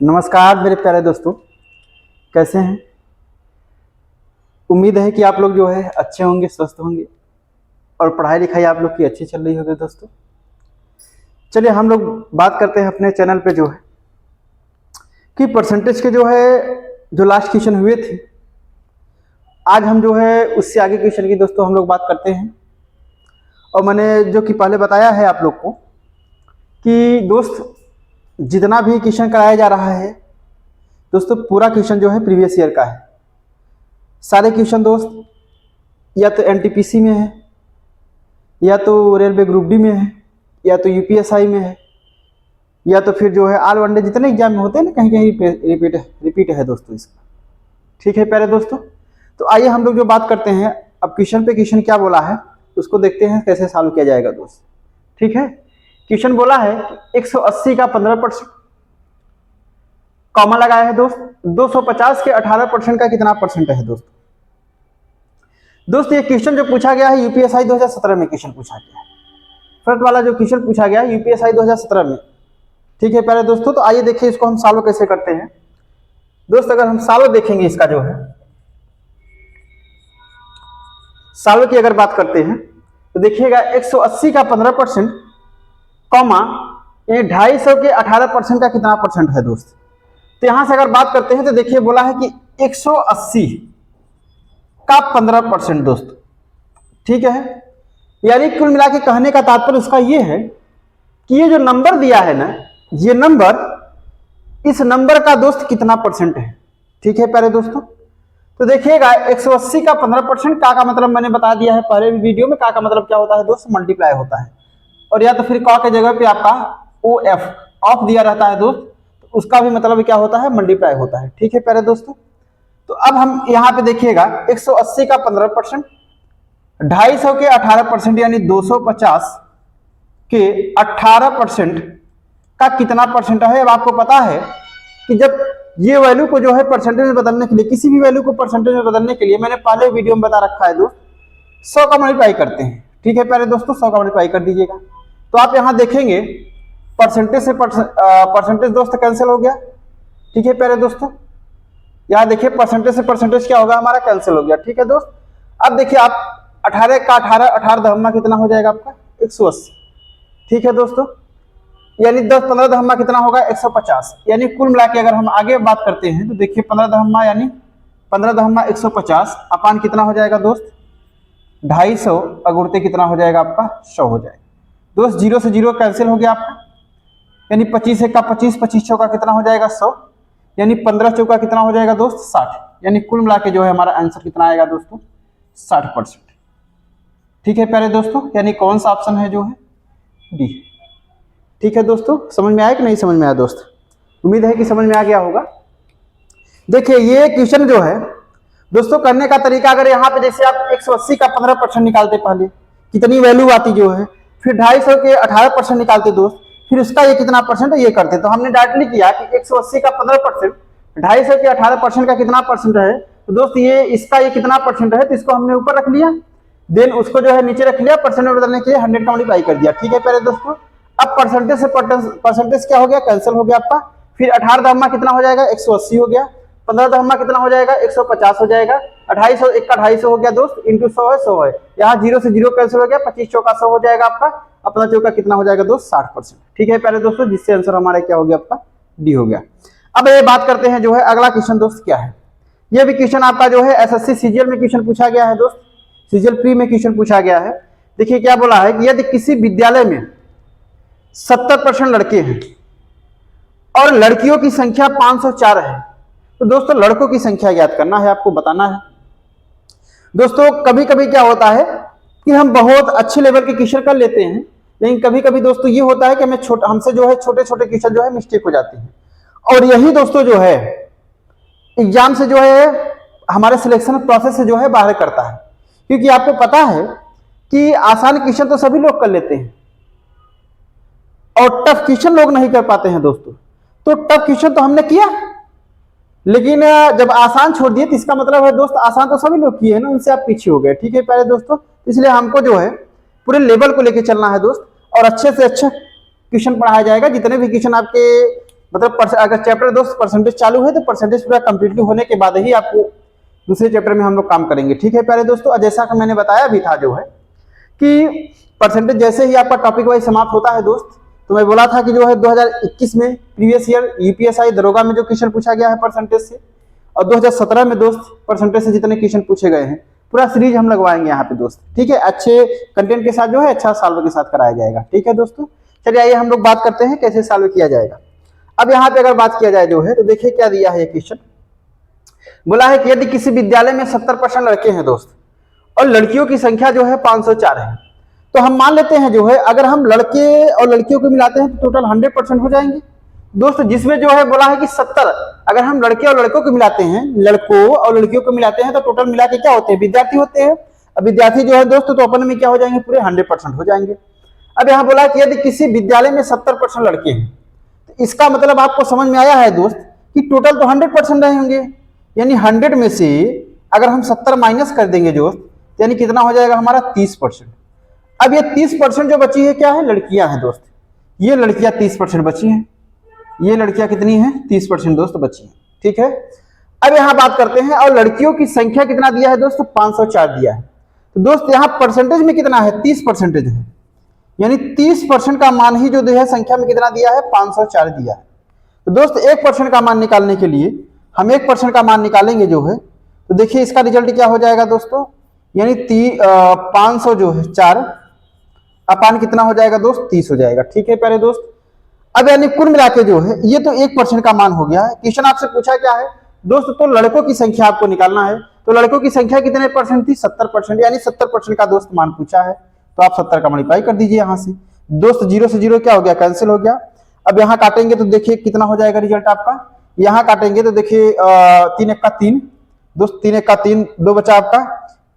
नमस्कार मेरे प्यारे दोस्तों, कैसे हैं। उम्मीद है कि आप लोग जो है अच्छे होंगे, स्वस्थ होंगे और पढ़ाई लिखाई आप लोग की अच्छी चल रही होगी। दोस्तों चलिए हम लोग बात करते हैं अपने चैनल पे जो है कि परसेंटेज के जो लास्ट क्वेश्चन हुए थे, आज हम जो है उससे आगे क्वेश्चन की दोस्तों हम लोग बात करते हैं। और मैंने जो कि पहले बताया है आप लोग को कि दोस्त जितना भी क्वेश्चन कराया जा रहा है दोस्तों, पूरा क्वेश्चन जो है प्रीवियस ईयर का है। सारे क्वेश्चन दोस्त या तो एनटीपीसी में है, या तो रेलवे ग्रुप डी में है, या तो यूपीएसआई में है, या तो फिर जो है ऑल वनडे जितने एग्जाम में होते हैं ना, कहीं कहीं रिपीट है दोस्तों इसका। ठीक है प्यारे दोस्तों, तो आइए हम लोग जो बात करते हैं, अब क्वेश्चन पे क्वेश्चन क्या बोला है उसको देखते हैं कैसे सॉल्व किया जाएगा दोस्त। ठीक है, क्वेश्चन बोला है 180 का 15%, कॉमा लगाया है दोस्त। 250 के 18% का कितना परसेंट है दोस्त। ये क्वेश्चन जो पूछा गया है यूपीएसआई 2017 में क्वेश्चन पूछा गया है। फ्रंट वाला जो क्वेश्चन पूछा गया है यूपीएसआई 2017 में। ठीक है प्यारे दोस्तों, तो आइए देखिए इसको हम सॉल्व कैसे करते हैं दोस्त। अगर हम सॉल्व देखेंगे इसका जो है सॉल्व की अगर बात करते हैं तो देखिएगा 180 का 15%, कॉमा 250 के 18% का कितना परसेंट है दोस्त। तो यहां से अगर बात करते हैं तो देखिए बोला है कि 180 का 15% दोस्त। ठीक है, यानी कुल मिला के कहने का तात्पर्य उसका ये है कि ये जो नंबर दिया है ना, ये नंबर, इस नंबर का दोस्त कितना परसेंट है। ठीक है प्यारे दोस्तों, तो देखिएगा 180 का 15% का मतलब मैंने बता दिया है पहले भी वीडियो में। का मतलब क्या होता है दोस्त, मल्टीप्लाई होता है, और या तो फिर का के जगह पे आपका ओ एफ ऑफ दिया रहता है दोस्त, तो उसका भी मतलब क्या होता है, मल्टीप्लाई होता है। ठीक है प्यारे दोस्तों, तो अब हम यहाँ पे देखिएगा 180 का 15%, 250 के 18% यानी 250 के 18% का कितना परसेंट है। अब आपको पता है कि जब ये वैल्यू को जो है परसेंटेज में बदलने के लिए, किसी भी वैल्यू को परसेंटेज में बदलने के लिए, मैंने पहले वीडियो में बता रखा है दोस्त, 100 का मल्टीप्लाई करते हैं। ठीक है प्यारे दोस्तों, 100 का मल्टीप्लाई कर दीजिएगा तो आप यहां देखेंगे परसेंटेज से परसेंटेज दोस्त कैंसिल हो गया। ठीक है प्यारे दोस्तों, यहां देखिए परसेंटेज से परसेंटेज क्या होगा, हमारा कैंसिल हो गया। ठीक है दोस्त, अब देखिए आप 18 का 18 दहम्मा कितना हो जाएगा आपका 180। ठीक है दोस्तों, यानी 10-15 दहम्मा कितना होगा 150। यानी कुल मिला के अगर हम आगे बात करते हैं तो देखिए 15 दहम्मा यानी 15 दहम्मा 150 अपान कितना हो जाएगा दोस्त 250, अगुणते कितना हो जाएगा आपका 100 हो जाएगा दोस्त। 0 से 0 कैंसिल हो गया आपका, यानी 25 का 25, 25 चौका कितना हो जाएगा 100, यानी 15 चौका कितना हो जाएगा दोस्त 60। यानी कुल मिला के जो है हमारा आंसर कितना आएगा दोस्तों 60%। ठीक है प्यारे दोस्तों, यानी कौन सा ऑप्शन है जो है डी। ठीक है दोस्तों, समझ में आया कि नहीं समझ में आया दोस्त, उम्मीद है कि समझ में आ गया होगा। देखिए ये क्वेश्चन जो है दोस्तों करने का तरीका, अगर यहाँ पे जैसे आप 180 का 15% निकालते, पहले कितनी वैल्यू आती जो है, फिर 250 के 18% निकालते दोस्त, फिर उसका ये कितना परसेंट है ये करते। तो हमने डायरेक्टली किया कि 180 का 15%, 250 के 18% का कितना परसेंट है, तो दोस्त ये इसका ये कितना परसेंट है, तो इसको हमने ऊपर रख लिया, देन उसको जो है नीचे रख लिया, परसेंट में बदलने के लिए 100 का मल्टीप्लाई कर दिया। ठीक है प्यारे दोस्तों, अब परसेंटेज से परसेंटेज क्या हो गया, कैंसिल हो गया आपका। फिर 18 दहम्मा कितना हो जाएगा 180 हो गया, 15 दहम्मा कितना हो जाएगा 150 हो जाएगा, 250 1 का 250 हो गया दोस्त, इंटू 100 है 100 है, यहाँ 0 से 0 कैंसिल हो गया, 25 चौका 100 हो जाएगा आपका, अपना चौका कितना हो जाएगा दोस्त 60%। ठीक है प्यारे दोस्तों, जिससे आंसर हमारा क्या हो गया आपका डी हो गया। अब ये बात करते हैं जो है अगला क्वेश्चन दोस्त क्या है। ये भी क्वेश्चन आपका जो है एसएससी सीजीएल में क्वेश्चन पूछा गया है दोस्त, सीजीएल प्री में क्वेश्चन पूछा गया है। देखिए क्या बोला है कि यदि किसी विद्यालय में 70% लड़के हैं और लड़कियों की संख्या 504 है, तो दोस्तों लड़कों की संख्या ज्ञात करना है, आपको बताना है। दोस्तों कभी कभी क्या होता है कि हम बहुत अच्छे लेवल के क्वेश्चन कर लेते हैं, लेकिन कभी कभी दोस्तों ये होता है कि हमसे जो है छोटे छोटे क्वेश्चन जो है मिस्टेक हो जाती है, और यही दोस्तों जो है एग्जाम से जो है हमारे सिलेक्शन प्रोसेस से जो है बाहर करता है। क्योंकि आपको पता है कि आसान क्वेश्चन तो सभी लोग कर लेते हैं और टफ क्वेश्चन लोग नहीं कर पाते हैं दोस्तों। तो टफ क्वेश्चन तो हमने किया, लेकिन जब आसान छोड़ दिए तो इसका मतलब है दोस्त आसान तो सभी लोग किए हैं ना, उनसे आप पीछे हो गए। ठीक है प्यारे दोस्तों, इसलिए हमको जो है पूरे लेवल को लेकर चलना है दोस्त, और अच्छे से अच्छा क्वेश्चन पढ़ाया जाएगा। जितने भी क्वेश्चन आपके मतलब अगर चैप्टर दोस्त परसेंटेज चालू है तो परसेंटेज पूरा कंप्लीटली होने के बाद ही आपको दूसरे चैप्टर में हम लोग काम करेंगे। ठीक है प्यारे दोस्तों, और जैसा कि मैंने बताया भी था जो है कि परसेंटेज जैसे ही आपका टॉपिक वाइज समाप्त होता है दोस्त, तो मैं बोला था कि जो है 2021 में प्रीवियस ईयर यूपीएसआई दरोगा में जो क्वेश्चन पूछा गया है परसेंटेज से, और 2017 में दोस्त परसेंटेज से जितने क्वेश्चन पूछे गए हैं पूरा सीरीज हम लगवाएंगे यहाँ पे दोस्त। ठीक है, अच्छे कंटेंट के साथ जो है अच्छा सॉल्व के साथ कराया जाएगा। ठीक है दोस्तों, चलिए आइए हम लोग बात करते हैं कैसे सॉल्व किया जाएगा। अब यहाँ पे अगर बात किया जाए जो है तो देखिए क्या दिया है ये क्वेश्चन। बोला है कि यदि किसी विद्यालय में 70% लड़के हैं दोस्त और लड़कियों की संख्या जो है 504 है, तो हम मान लेते हैं जो है अगर हम लड़के और लड़कियों को मिलाते हैं तो टोटल 100% हो जाएंगे दोस्त। जिसमें जो है बोला है कि 70 अगर हम लड़के और लड़कों को मिलाते हैं, लड़कों और लड़कियों को मिलाते हैं तो टोटल मिला के क्या होते हैं, विद्यार्थी होते हैं। अब विद्यार्थी जो है दोस्त तो अपन में क्या हो जाएंगे, पूरे 100% हो जाएंगे। अब यहाँ बोला कि यदि किसी विद्यालय में 70% लड़के हैं तो इसका मतलब आपको समझ में आया है दोस्त कि टोटल तो 100% रहे होंगे, यानी 100 में से अगर हम 70 माइनस कर देंगे दोस्त यानी कितना हो जाएगा हमारा 30%। अब ये 30% जो बची है क्या है, लड़कियां हैं दोस्त। ये लड़कियां 30% बची हैं, ये लड़कियां कितनी हैं, 30% दोस्त बची हैं। ठीक है, अब यहां बात करते हैं और लड़कियों की संख्या कितना दिया है दोस्त, 504 दिया है। तो दोस्त यहां परसेंटेज में कितना है, 30% है, यानी 30% का मान ही जो है संख्या में कितना दिया है, 504 दिया है। तो दोस्त 1% का मान निकालने के लिए हम 1% का मान निकालेंगे जो है, तो देखिए इसका रिजल्ट क्या हो जाएगा दोस्तों, यानी 500 जो है 4 अपान कितना हो जाएगा दोस्त, 30 हो जाएगा। ठीक है प्यारे दोस्त, अब यानी कुल मिला के जो है ये तो 1% का मान हो गया है। क्वेश्चन आपसे पूछा क्या है दोस्त, तो लड़कों की संख्या आपको निकालना है। तो लड़कों की संख्या कितने परसेंट थी, 70%, यानी 70% का दोस्त मान पूछा है। तो आप 70 का मल्टीप्लाई कर दीजिए यहाँ से दोस्त, 0 से 0 क्या हो गया, कैंसिल हो गया। अब यहाँ काटेंगे तो देखिए कितना हो जाएगा रिजल्ट आपका, यहाँ काटेंगे तो देखिए 3 1 का 3 दोस्त, 3 1 का 3, 2 बचा आपका,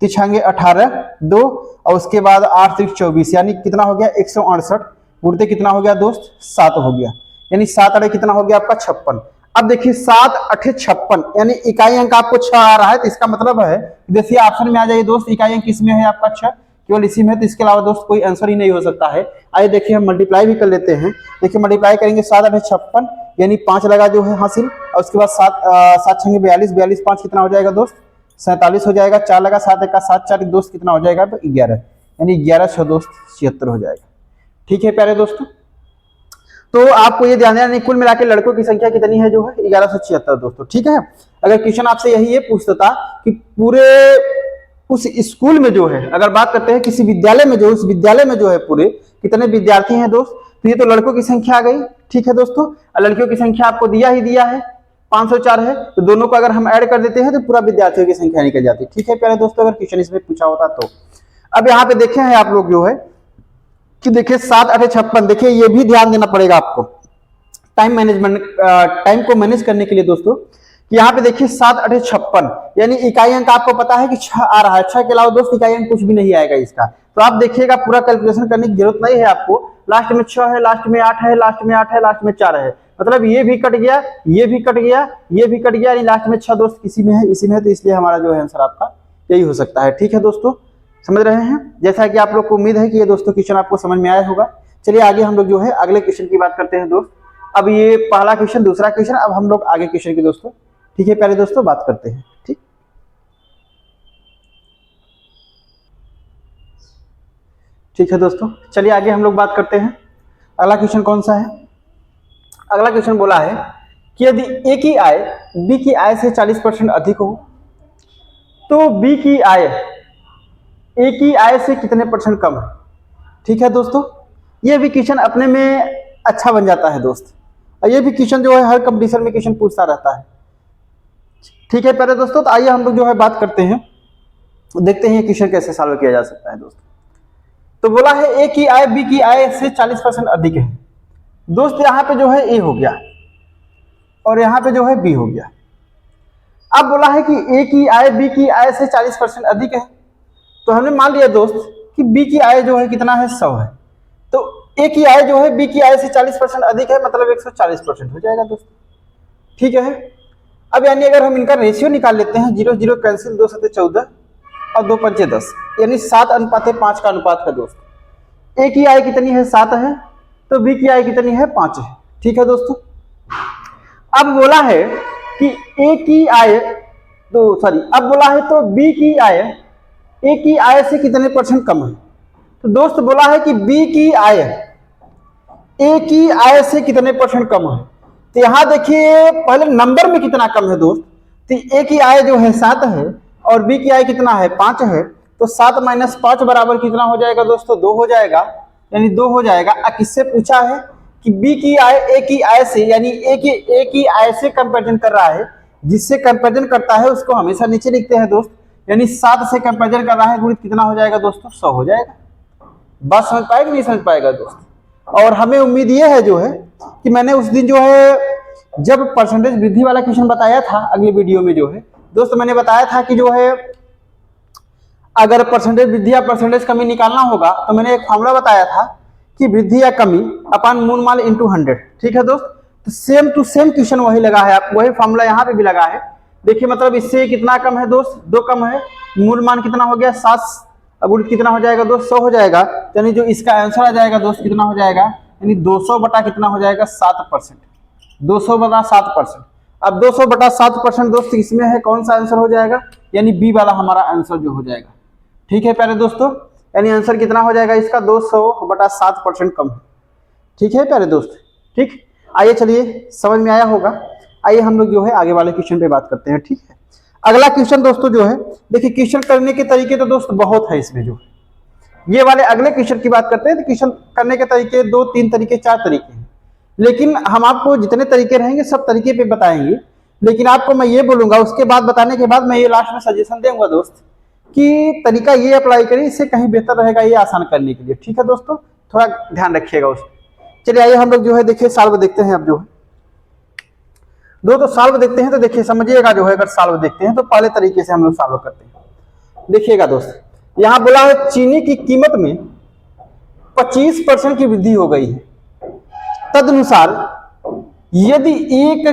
3 18 2 और उसके बाद 8 3 24, यानी कितना हो गया 168, उड़ते कितना हो गया दोस्त 7 हो गया, यानी 7 अड़े कितना हो गया आपका 56। अब देखिए 7 8 56, यानी इकाई अंक आपको 6 आ रहा है, तो इसका मतलब है देखिए ऑप्शन में आ जाइए दोस्त, इकाई अंक किसमें है आपका 6, केवल इसी में, तो इसके अलावा दोस्त कोई आंसर ही नहीं हो सकता है। आइए देखिए हम मल्टीप्लाई भी कर लेते हैं। देखिए मल्टीप्लाई करेंगे 7 8 56, यानी 5 लगा जो है हासिल, और उसके बाद 7 6 42, 42 5 कितना हो जाएगा दोस्त 47 हो जाएगा, 4 लगा 7 1 का 7 4 दोस्त कितना हो जाएगा 11, यानी 11 6 दोस्त 76 हो जाएगा। ठीक है प्यारे दोस्तों, तो आपको ये ध्यान देना, कुल मिला के लड़कों की संख्या कितनी है जो है 1176 दोस्तों। ठीक है, अगर क्वेश्चन आपसे यही ये पूछता था कि पूरे उस स्कूल में जो है, अगर बात करते हैं किसी विद्यालय में, जो उस विद्यालय में जो है पूरे कितने विद्यार्थी हैं दोस्त, तो ये तो लड़कों की संख्या आ गई। ठीक है दोस्तों, लड़कियों की संख्या आपको दिया ही दिया है 504 है, तो दोनों को अगर हम ऐड कर देते हैं तो पूरा विद्यार्थियों की संख्या निकल जाती है। ठीक है प्यारे दोस्तों, अगर क्वेश्चन इसमें पूछा होता तो। अब यहाँ पे देखे हैं आप लोग जो है कि देखिए 7 8 56, देखिए ये भी ध्यान देना पड़ेगा आपको टाइम मैनेजमेंट, टाइम को मैनेज करने के लिए दोस्तों, कि यहाँ पे देखिए 7 8 56, यानी इकाई अंक आपको पता है कि 6 आ रहा है, 6 के अलावा दोस्त इकाई अंक कुछ भी नहीं आएगा इसका। तो आप देखिएगा पूरा कैलकुलेशन करने की जरूरत नहीं है आपको, लास्ट में 6 है, लास्ट में 8 है, लास्ट में 8 है, लास्ट में 4 है, मतलब ये भी कट गया, ये भी कट गया, ये भी कट गया, यानी लास्ट में 6 दोस्त किसी में है, इसी में है, तो इसलिए हमारा जो है आंसर आपका यही हो सकता है। ठीक है दोस्तों, समझ रहे हैं, जैसा कि आप लोग को उम्मीद है कि ये दोस्तों क्वेश्चन आपको समझ में आया होगा। चलिए आगे हम लोग जो है अगले क्वेश्चन की बात करते हैं दोस्त। अब ये पहला क्वेश्चन, दूसरा क्वेश्चन, अब हम लोग आगे क्वेश्चन की दोस्तों, ठीक है प्यारे दोस्तों, बात करते हैं। ठीक, ठीक है दोस्तों, चलिए आगे हम लोग बात करते हैं। अगला क्वेश्चन कौन सा है, अगला क्वेश्चन बोला है कि यदि ए की आय बी की आय से 40% अधिक हो तो बी की आय ए की आय से कितने % कम है। ठीक है दोस्तों, ये भी क्वेश्चन अपने में अच्छा बन जाता है दोस्त, और ये भी क्वेश्चन जो है हर कंपटीशन में क्वेश्चन पूछता रहता है। ठीक है प्यारे दोस्तों, तो आइए हम लोग जो है बात करते हैं, देखते हैं ये क्वेश्चन कैसे सॉल्व किया जा सकता है दोस्त। तो बोला है ए की आय बी की आय से 40% अधिक है दोस्त, यहाँ पे जो है ए हो गया और यहाँ पे जो है बी हो गया। अब बोला है कि ए की आय बी की आय से 40% अधिक है, तो हमने मान लिया दोस्त कि बी की आय जो है कितना है 100 है, तो ए की आय जो है बी की आय से 40% अधिक है, मतलब 140% हो जाएगा दोस्त। ठीक है, अब यानी अगर हम इनका रेशियो निकाल लेते हैं, 0 0 कैंसिल, 2 7 14 और 2 5 10, यानी 7:5 का अनुपात है दोस्त। ए की आय कितनी है 7 है, तो बी की आय कितनी है 5 है। ठीक है दोस्तों, अब बोला है कि ए की आय अब बोला है तो बी की आय ए की आय से कितने परसेंट कम है। तो दोस्त बोला है कि बी की आय ए की आय से कितने परसेंट कम है। तो यहां देखिए पहले नंबर में कितना कम है दोस्त, तो ए की आय जो है 7 है और बी की आय कितना है 5 है, तो 7 - 5 बराबर कितना हो जाएगा दोस्तों 2 हो जाएगा, यानी 2 हो जाएगा। अब किससे पूछा है कि बी की आय ए की आय से, यानी ए की आय से कंपैरिजन कर रहा है। जिससे कंपैरिजन करता है उसको हमेशा नीचे लिखते हैं दोस्त, यानी 7 से कंपैरिजन कर रहा है गुणित कितना हो जाएगा दोस्तों 100 हो जाएगा। बात समझ पाएगा नहीं समझ पाएगा दोस्त। और हमें उम्मीद ये है जो है कि मैंने उस दिन जो है जब परसेंटेज वृद्धि वाला क्वेश्चन बताया था अगले वीडियो में जो है दोस्त मैंने बताया था कि जो है अगर परसेंटेज वृद्धि या परसेंटेज कमी निकालना होगा तो मैंने एक फॉर्मूला बताया था कि वृद्धि या कमी अपन मूल मान इंटू 100। ठीक है दोस्त, तो सेम टू सेम क्वेश्चन वही लगा है, आप वही फॉर्मूला यहाँ पे भी लगा है। देखिए मतलब इससे कितना कम है दोस्त 2 कम है, मूल मान कितना हो गया 7, अब कितना हो जाएगा दोस्त 100 हो जाएगा, यानी जो इसका आंसर आ जाएगा दोस्त कितना हो जाएगा, यानी 200 बटा कितना हो जाएगा 7%, 200 बटा 7%। अब 200 बटा 7% दोस्त इसमें है कौन सा आंसर हो जाएगा, यानी बी वाला हमारा आंसर जो हो जाएगा। ठीक है प्यारे दोस्तों, यानी आंसर कितना हो जाएगा इसका 200 बटा 7% कम है। ठीक है प्यारे दोस्त, ठीक। आइए चलिए समझ में आया होगा, आइए हम लोग जो है आगे वाले क्वेश्चन पे बात करते हैं। ठीक है, अगला क्वेश्चन दोस्तों जो है देखिए क्वेश्चन करने के तरीके तो दोस्त बहुत है इसमें, जो ये वाले अगले क्वेश्चन की बात करते हैं तो क्वेश्चन करने के तरीके 2 3 तरीके 4 तरीके हैं, लेकिन हम आपको जितने तरीके रहेंगे सब तरीके पे बताएंगे। लेकिन आपको मैं ये बोलूंगा उसके बाद बताने के बाद मैं ये लास्ट में सजेशन दूंगा दोस्त कि तरीका ये अप्लाई करिए, इससे कहीं बेहतर रहेगा ये आसान करने के लिए। ठीक है दोस्तों, थोड़ा ध्यान रखिएगा उसको। चलिए आइए हम लोग जो है देखिए सॉल्व देखते हैं। अब जो है दोस्तों सॉल्व देखते हैं तो देखिए समझिएगा जो है अगर सॉल्व देखते हैं तो पहले तरीके से हम लोग सॉल्व करते हैं। देखिएगा दोस्त यहां बोला है चीनी की कीमत में 25% की वृद्धि हो गई है, तदनुसार यदि एक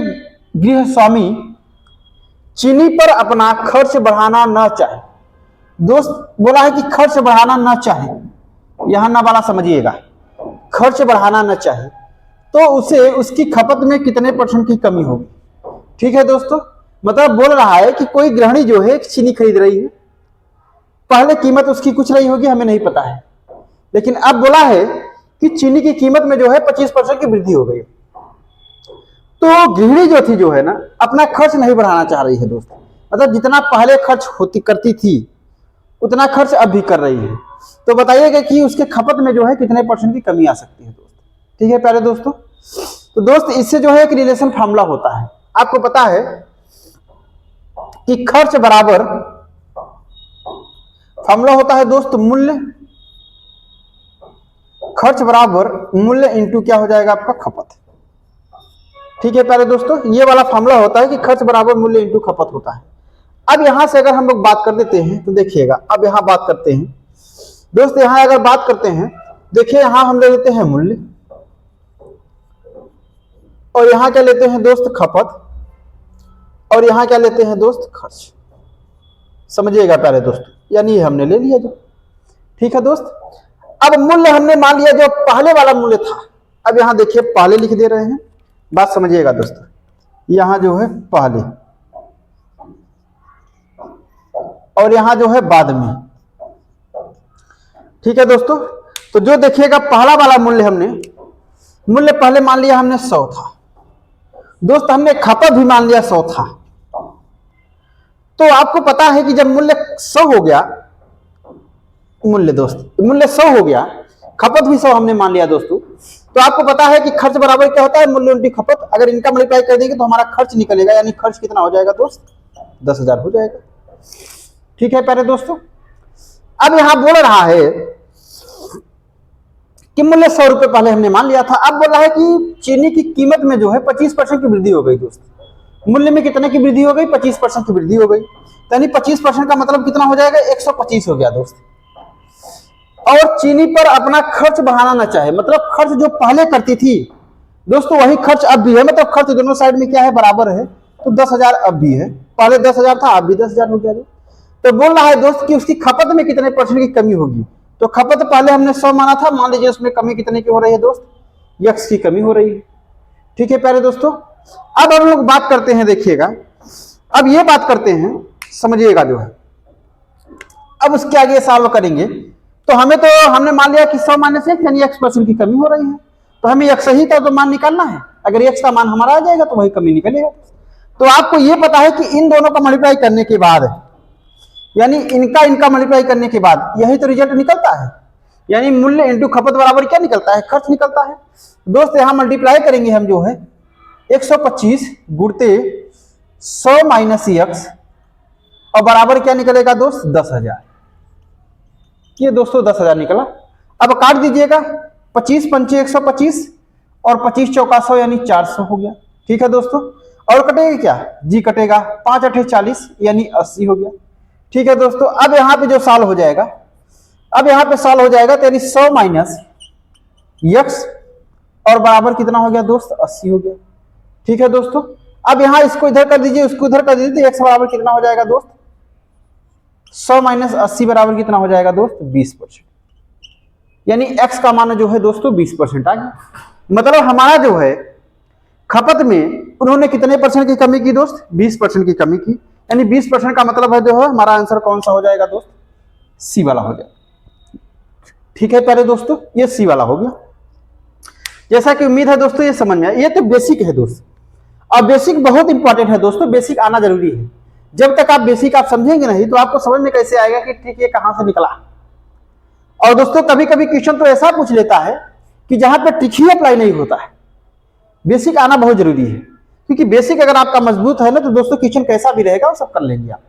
गृहस्वामी चीनी पर अपना खर्च बढ़ाना न चाहे, दोस्त बोला है कि खर्च बढ़ाना न चाहे, यहां ना वाला समझिएगा, खर्च बढ़ाना न चाहे तो उसे उसकी खपत में कितने % की कमी होगी। ठीक है दोस्तों, मतलब बोल रहा है कि कोई गृहिणी जो है चीनी खरीद रही है, पहले कीमत उसकी कुछ रही होगी हमें नहीं पता है, लेकिन अब बोला है कि चीनी की कीमत में जो है 25% की वृद्धि हो गई, तो गृहिणी जो थी जो है ना अपना खर्च नहीं बढ़ाना चाह रही है दोस्त, मतलब जितना पहले खर्च करती थी उतना खर्च अब भी कर रही है। तो बताइएगा कि उसके खपत में जो है कितने % की कमी आ सकती है दोस्त। ठीक है प्यारे दोस्तों, तो दोस्त इससे जो है एक रिलेशन फॉर्मूला होता है, आपको पता है कि खर्च बराबर फॉर्मूला होता है दोस्त मूल्य, खर्च बराबर मूल्य इंटू क्या हो जाएगा आपका खपत। ठीक है प्यारे दोस्तों, ये वाला फॉर्मूला होता है कि खर्च बराबर मूल्य इंटू खपत होता है। अब यहां से अगर हम लोग बात कर देते हैं तो देखिएगा, अब यहां बात करते हैं दोस्त, यहां अगर बात करते हैं देखिए यहां हम ले लेते हैं मूल्य और यहां क्या लेते हैं दोस्त खपत, और यहां क्या लेते हैं दोस्त खर्च। समझिएगा प्यारे दोस्तों, यानी ये हमने ले लिया जो। ठीक है दोस्त, अब मूल्य हमने मान लिया जो पहले वाला मूल्य था, अब यहां देखिए पहले लिख दे रहे हैं, बात समझिएगा दोस्तों, यहां जो है पहले और यहां जो है बाद में। ठीक है दोस्तों, तो जो देखिएगा पहला वाला मूल्य हमने मूल्य पहले मान लिया हमने 100 था दोस्त, हमने खपत भी मान लिया 100 था। तो आपको पता है कि जब मूल्य 100 हो गया, मूल्य दोस्त मूल्य 100 हो गया, खपत भी 100 हमने मान लिया दोस्तों, तो आपको पता है कि खर्च बराबर क्या होता है मूल्य इंटू खपत। अगर इनका मल्टीप्लाई कर देंगे तो हमारा खर्च निकलेगा, यानी खर्च कितना हो जाएगा दोस्त 10,000 हो जाएगा। ठीक है प्यारे दोस्तों, अब यहां बोल रहा है कि मूल्य 100 रुपए पहले हमने मान लिया था, अब बोल रहा है कि चीनी की कीमत में जो है 25% की वृद्धि हो गई दोस्त, मूल्य में कितने की वृद्धि हो गई 25% की वृद्धि हो गई, यानी 25% का मतलब कितना हो जाएगा 125 हो गया दोस्त। और चीनी पर अपना खर्च बढ़ाना ना चाहे, मतलब खर्च जो पहले करती थी दोस्तों वही खर्च अब भी है, मतलब खर्च दोनों साइड में क्या है बराबर है, तो 10,000 अब भी है, पहले 10,000 था अब भी 10,000 हो गया। तो बोल रहा है दोस्त कि उसकी खपत में कितने % की कमी होगी, तो खपत पहले हमने 100 माना था, मान लीजिए उसमें कमी कितने की हो रही है दोस्त, x की कमी हो रही है। ठीक है प्यारे दोस्तों, अब हम लोग बात करते हैं, देखिएगा अब ये बात करते हैं, समझिएगा जो है, अब उसके आगे सॉल्व करेंगे तो हमने मान लिया कि 100 माइनस एक्स यानी x% की कमी हो रही है, तो हमें x ही का तो मान निकालना है। अगर x का मान हमारा आ जाएगा तो वही कमी निकलेगा। तो आपको ये पता है कि इन दोनों का मल्टीप्लाई करने के बाद, यानी इनका मल्टीप्लाई करने के बाद यही तो रिजल्ट निकलता है, यानी मूल्य इंटू खपत बराबर क्या निकलता है, खर्च निकलता है। दोस्त यहां मल्टीप्लाई करेंगे हम जो है 125 गुणते 100 माइनस एक्स और बराबर क्या निकलेगा दोस्त, 10,000। ये दोस्तों 10,000 निकला। अब काट दीजिएगा, 25 पंचे 125 और 25 चौका 100 यानी 400 हो गया। ठीक है दोस्तों, और कटेगा क्या, जी कटेगा, 5 8 40 यानी 80 हो गया। ठीक है दोस्तों, अब यहाँ पे जो सॉल्व हो जाएगा, अब यहाँ पे सॉल्व हो जाएगा तो यानी 100 माइनस एक्स और बराबर कितना हो गया दोस्त, 80 हो गया। ठीक है दोस्तों, अब यहाँ इसको इधर कर दीजिए, उसको इधर कर दीजिए, तो एक्स बराबर कितना हो जाएगा दोस्त, 100 माइनस 80 बराबर कितना हो जाएगा दोस्त, 20%। यानी एक्स का मान जो है दोस्तों 20% आ गया। मतलब हमारा जो है खपत में उन्होंने कितने परसेंट की कमी की दोस्त, 20% की कमी की। यानी 20% का मतलब है जो है हमारा आंसर कौन सा हो जाएगा दोस्त, सी वाला हो जाएगा। ठीक है प्यारे दोस्तों, ये सी वाला हो गया। जैसा कि उम्मीद है दोस्तों ये समझ में आया। ये तो बेसिक है दोस्त, और बेसिक बहुत इंपॉर्टेंट है दोस्तों, बेसिक आना जरूरी है। जब तक आप बेसिक आप समझेंगे नहीं तो आपको समझ में कैसे आएगा कि ठीक ये कहां से निकला। और दोस्तों कभी कभी क्वेश्चन तो ऐसा पूछ लेता है कि जहां पे ट्रिक ही अप्लाई नहीं होता है। बेसिक आना बहुत जरूरी है, क्योंकि बेसिक अगर आपका मजबूत है ना तो दोस्तों क्वेश्चन कैसा भी रहेगा वो सब कर लेंगे आप।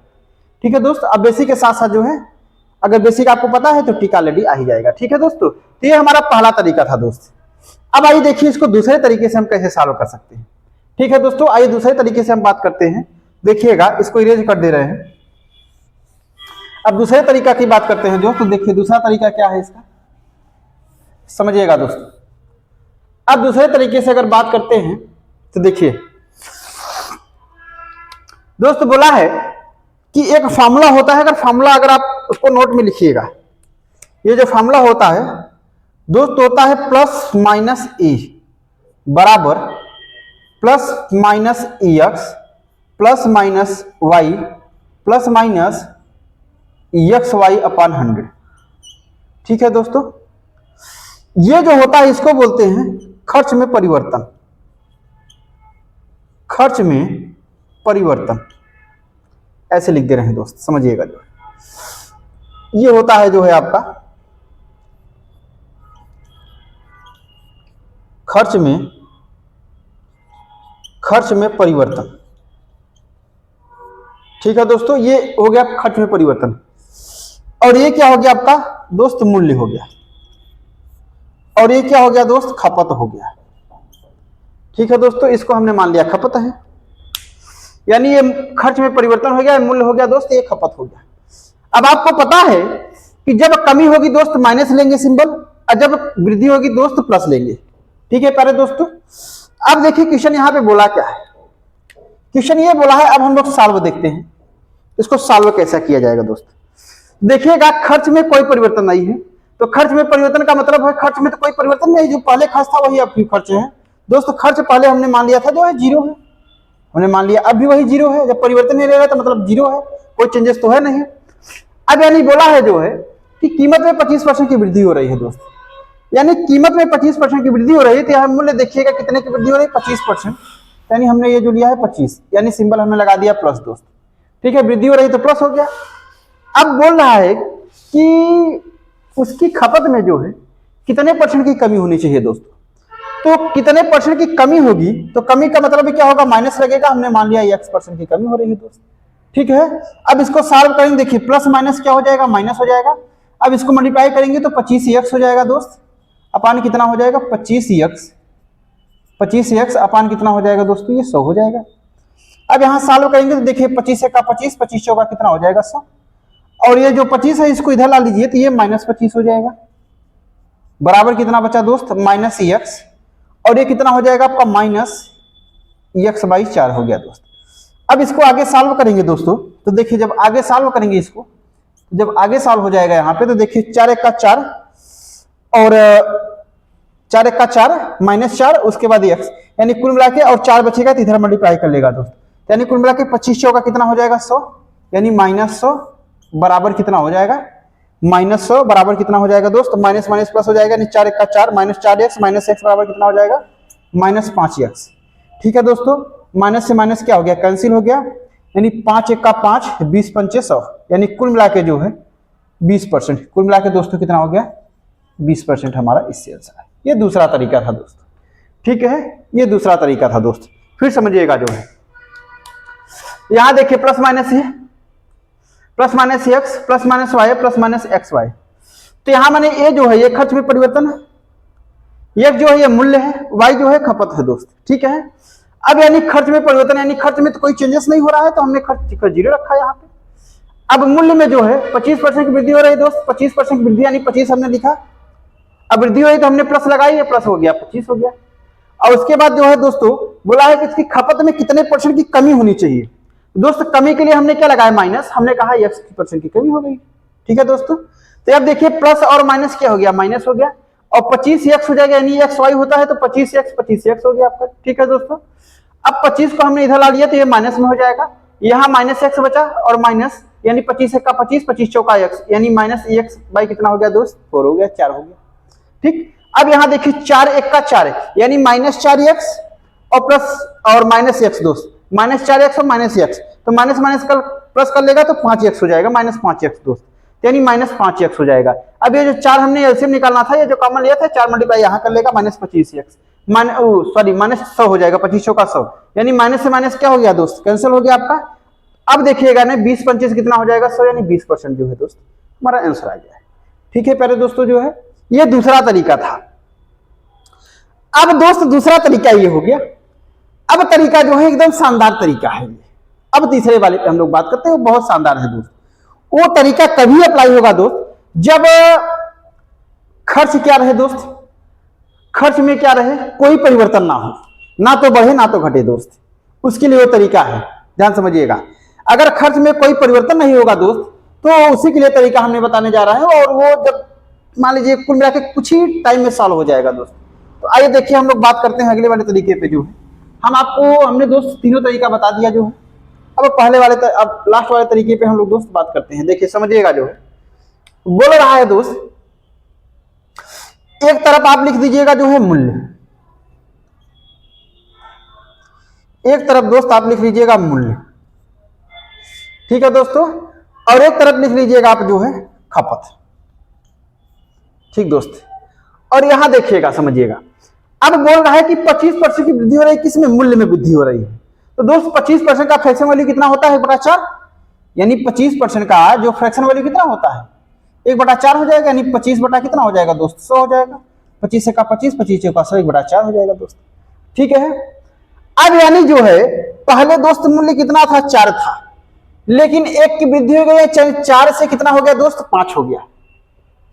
ठीक है दोस्त, अब बेसिक के साथ साथ जो है अगर बेसिक आपको पता है तो टीका लेडी आ ही जाएगा। ठीक है दोस्तों, तो ये हमारा पहला तरीका था दोस्त। अब आइए देखिए इसको दूसरे तरीके से हम कैसे सॉल्व कर सकते हैं। ठीक है दोस्तों, आइए दूसरे तरीके से हम बात करते हैं। देखिएगा इसको इरेज कर दे रहे हैं। अब दूसरे तरीका की बात करते हैं दोस्तों। देखिए दूसरा तरीका क्या है इसका, समझिएगा दोस्तों। अब दूसरे तरीके से अगर बात करते हैं तो देखिए दोस्त, बोला है कि एक फार्मूला होता है, अगर फार्मूला अगर आप उसको नोट में लिखिएगा, ये जो फार्मूला होता है दोस्त होता है प्लस माइनस ए बराबर plus minus e x plus minus Y plus minus x y upon 100। ठीक है दोस्तों, ये जो होता है इसको बोलते हैं खर्च में परिवर्तन। खर्च में परिवर्तन ऐसे लिख दे रहे हैं दोस्त, समझिएगा। जो ये होता है जो है आपका खर्च में परिवर्तन। ठीक है दोस्तों, ये हो गया खर्च में परिवर्तन। और ये क्या हो गया आपका दोस्त, मूल्य हो गया। और ये क्या हो गया दोस्त, खपत हो गया। ठीक है दोस्तों, इसको हमने मान लिया खपत है, यानी ये खर्च में परिवर्तन हो गया, मूल्य हो गया दोस्त, ये खपत हो गया। अब आपको पता है कि जब कमी होगी दोस्त माइनस लेंगे सिंबल, और जब वृद्धि होगी दोस्त प्लस लेंगे। ठीक है प्यारे दोस्तों, अब देखिए क्वेश्चन यहां पे बोला क्या है। क्वेश्चन ये बोला है, अब हम लोग सॉल्व देखते हैं इसको सॉल्व कैसा किया जाएगा दोस्त। देखिएगा खर्च में कोई परिवर्तन नहीं है, तो खर्च में परिवर्तन का मतलब है खर्च में तो कोई परिवर्तन नहीं, जो पहले खर्च था वही अब भी खर्च है। दोस्तों खर्च पहले हमने मान लिया था जो है जीरो है, हमने मान लिया अब भी वही जीरो है। जब परिवर्तन नहीं ले रहा तो मतलब जीरो है, कोई चेंजेस तो है नहीं। अब यानी बोला है जो है कि कीमत में 25% की वृद्धि हो रही है दोस्त, यानी कीमत में 25% की वृद्धि हो रही है। तो यहाँ मूल्य देखिएगा कितने की वृद्धि हो रही है, 25%। यानी हमने ये जो लिया है 25, यानी सिंबल हमने लगा दिया प्लस दोस्त। ठीक है, वृद्धि हो रही तो प्लस हो गया। अब बोल रहा है कि उसकी खपत में जो है कितने परसेंट की कमी होनी चाहिए दोस्तों। तो कितने परसेंट की कमी होगी, तो कमी का मतलब क्या होगा, माइनस लगेगा। हमने मान लिया x% की कमी हो रही है दोस्त। ठीक है, अब इसको सॉल्व करेंगे, देखिए प्लस माइनस क्या हो जाएगा, माइनस हो जाएगा। अब इसको मल्टीप्लाई करेंगे तो 25x हो जाएगा दोस्त, अपान कितना हो जाएगा 25x अपान कितना हो जाएगा दोस्तों, ये 100 हो जाएगा। अब यहाँ सॉल्व करेंगे तो देखिए 25 का 25, 25 चौका कितना हो जाएगा 100, और ये जो 25 है इसको इधर ला लीजिए तो ये -25 हो जाएगा। बराबर कितना बचा दोस्त, -x, और ये कितना हो जाएगा आपका -x/4 हो गया दोस्त। अब इसको आगे सॉल्व करेंगे दोस्तों, तो देखिए जब आगे सॉल्व करेंगे इसको, जब आगे सॉल्व हो जाएगा यहाँ पे तो देखिए 4 × 1 = 4 और 4 एक का 4 -4 उसके बाद x, यानी कुल मिला के और 4 बचेगा तो इधर मल्टीप्लाई कर लेगा दोस्त, यानी कुल मिला के 25 चौका कितना हो जाएगा 100, यानी -100 बराबर कितना हो जाएगा, -100 बराबर कितना हो जाएगा दोस्त, माइनस माइनस प्लस हो जाएगा, यानी 4 एक का 4 -4x -x बराबर कितना हो जाएगा -5x। ठीक है दोस्तों, माइनस से माइनस क्या हो गया, कैंसिल हो गया, यानी 5 एक का 5 20 पंचे 100, यानी कुल मिला के जो है 20%, कुल मिला के दोस्तों कितना हो गया 20% हमारा इससे आंसर है। ये दूसरा तरीका था दोस्त, ठीक है, ये दूसरा तरीका था दोस्त। फिर समझिएगा जो है यहां देखिए प्लस माइनस है, plus minus X plus minus Y plus minus x Y, तो यहां मैंने ए जो है ये खर्च में परिवर्तन है, एक्स जो है ये मूल्य है, वाई जो है खपत है दोस्त, ठीक है। अब यानी खर्च में परिवर्तन, यानी खर्च में तो कोई चेंजेस नहीं हो रहा है तो हमने खर्च का 0 रखा है यहाँ पे। अब मूल्य में जो है 25% की वृद्धि हो रही है दोस्त, 25% की वृद्धि यानी 25 हमने लिखा, अब वृद्धि हुई तो हमने प्लस लगाई है, प्लस हो गया 25 हो गया। और उसके बाद जो है दोस्तों बोला है कि इसकी खपत में कितने % की कमी होनी चाहिए, दोस्त कमी के लिए हमने क्या लगाया माइनस, हमने कहा x% की कमी हो गई, ठीक है दोस्तों। तो अब देखिए प्लस और माइनस क्या हो गया, माइनस हो गया, और 25x हो जाएगा, यानी एक्स वाई होता है तो 25x हो गया आपका, ठीक है दोस्तों। अब 25 को हमने इधर ला लिया तो ये माइनस में हो जाएगा, यहाँ -x बचा और माइनस, यानी 25 का 25 25 चौका x, यानी -x बाई कितना हो गया दोस्त 4 हो गया, 4 हो गया, ठीक। अब यहाँ देखिए 4 एक का 4 है, यानी -4x और प्लस और -x दोस्त, -4x और -x, तो माइनस माइनस कर प्लस कर लेगा तो 5x हो जाएगा, -5x दोस्त, यानी -5x हो जाएगा। अब ये जो 4 हमने एलसीएम निकालना था, ये जो कॉमन लिया था 4 मल्टीप्लाई यहाँ कर लेगा -25x, सॉरी -100 हो जाएगा, 25 का 100, यानी माइनस से माइनस क्या हो गया दोस्त, कैंसिल हो गया आपका। अब देखिएगा ना 20 25 कितना हो जाएगा 100, यानी 20% जो है दोस्त हमारा आंसर आ गया है, ठीक है प्यारे दोस्तों। जो है ये दूसरा तरीका था। अब दोस्त दूसरा तरीका ये हो गया, अब तरीका जो है एकदम शानदार तरीका है ये। अब तीसरे वाले पे हम लोग बात करते हैं, वो बहुत शानदार है दोस्त। वो तरीका कभी अप्लाई होगा दोस्त जब खर्च क्या रहे दोस्त, खर्च में क्या रहे कोई परिवर्तन ना हो, ना तो बढ़े ना तो घटे दोस्त, उसके लिए वो तरीका है, ध्यान समझिएगा। अगर खर्च में कोई परिवर्तन नहीं होगा दोस्त तो उसी के लिए तरीका हमने बताने जा रहा है, और वो जब मान लीजिए कुल मिला के कुछ ही टाइम में सॉल्व हो जाएगा दोस्त। तो आइए देखिए हम लोग बात करते हैं अगले वाले तरीके पे। जो है हम आपको हमने दोस्त तीनों तरीका बता दिया जो है, अब पहले वाले अब लास्ट वाले तरीके पे हम लोग दोस्त बात करते हैं। देखिए समझिएगा, जो है बोल रहा है दोस्त एक तरफ आप लिख दीजिएगा जो है मूल्य, एक तरफ दोस्त आप लिख लीजिएगा मूल्य, ठीक है दोस्तों, और एक तरफ लिख लीजिएगा आप जो है खपत, ठीक दोस्त। और यहां देखिएगा समझिएगा, अब बोल रहा है कि 25% की वृद्धि हो रही है, किसमें मूल्य में वृद्धि हो रही है। तो दोस्त 25% का फ्रैक्शन वैल्यू कितना होता है 1/4, यानी 25% का जो फ्रैक्शन वैल्यू कितना होता है 1/4 हो जाएगा, यानी 25 बटा कितना हो जाएगा दोस्त 100 हो जाएगा, 25 का 25 25 का 100 1/4 हो जाएगा दोस्त, ठीक है। अब यानी जो है पहले दोस्त मूल्य कितना था 4 था, लेकिन 1 की वृद्धि हो गई, 4 से कितना हो गया दोस्त 5 हो गया,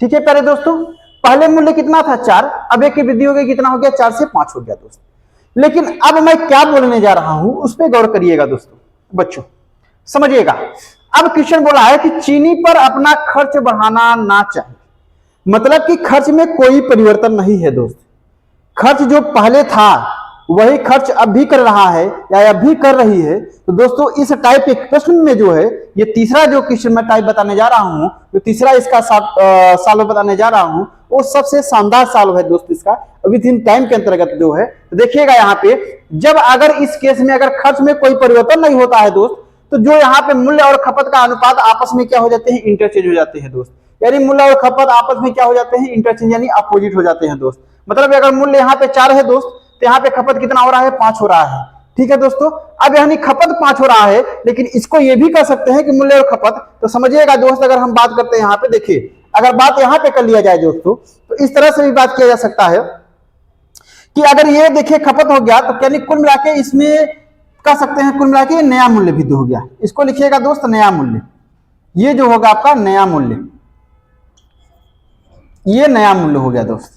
ठीक है प्यारे दोस्तों। पहले मूल्य कितना था 4, अब 1 की वृद्धि हो गई, कितना हो गया 4 से 5 हो गया दोस्त। लेकिन अब मैं क्या बोलने जा रहा हूं उस पर गौर करिएगा दोस्तों, बच्चों समझिएगा। अब क्वेश्चन बोला है कि चीनी पर अपना खर्च बढ़ाना ना चाहिए, मतलब कि खर्च में कोई परिवर्तन नहीं है दोस्त, खर्च जो पहले था वही खर्च अब भी कर रहा है या अब भी कर रही है। तो दोस्तों इस टाइप के प्रश्न में जो है ये तीसरा जो क्वेश्चन मैं टाइप बताने जा रहा हूं, जो तीसरा इसका सॉल्व बताने जा रहा हूं, वो सबसे शानदार सॉल्व है दोस्त इसका विद इन टाइम के अंतर्गत जो है। तो देखिएगा यहाँ पे जब अगर इस केस में अगर खर्च में कोई परिवर्तन नहीं होता है दोस्त, तो जो यहाँ पे मूल्य और खपत का अनुपात आपस में क्या हो जाते हैं इंटरचेंज हो जाते हैं दोस्त, यानी मूल्य और खपत आपस में क्या हो जाते हैं इंटरचेंज, यानी अपोजिट हो जाते हैं दोस्त। मतलब अगर मूल्य यहाँ पे 4 है दोस्त तो यहाँ पे खपत कितना हो रहा है 5 हो रहा है, ठीक है दोस्तों। अब यानी खपत 5 हो रहा है, लेकिन इसको ये भी कर सकते हैं कि मूल्य और खपत, तो समझिएगा दोस्त अगर हम बात करते हैं यहाँ पे, देखिए अगर बात यहाँ पे कर लिया जाए दोस्तों तो इस तरह से भी बात किया जा सकता है कि अगर ये देखिए खपत हो गया तो यानी कुल मिला के इसमें कह सकते हैं कुल मिला के नया मूल्य भी हो गया, इसको लिखिएगा दोस्त नया मूल्य, ये जो होगा आपका नया मूल्य, ये नया मूल्य हो गया दोस्त,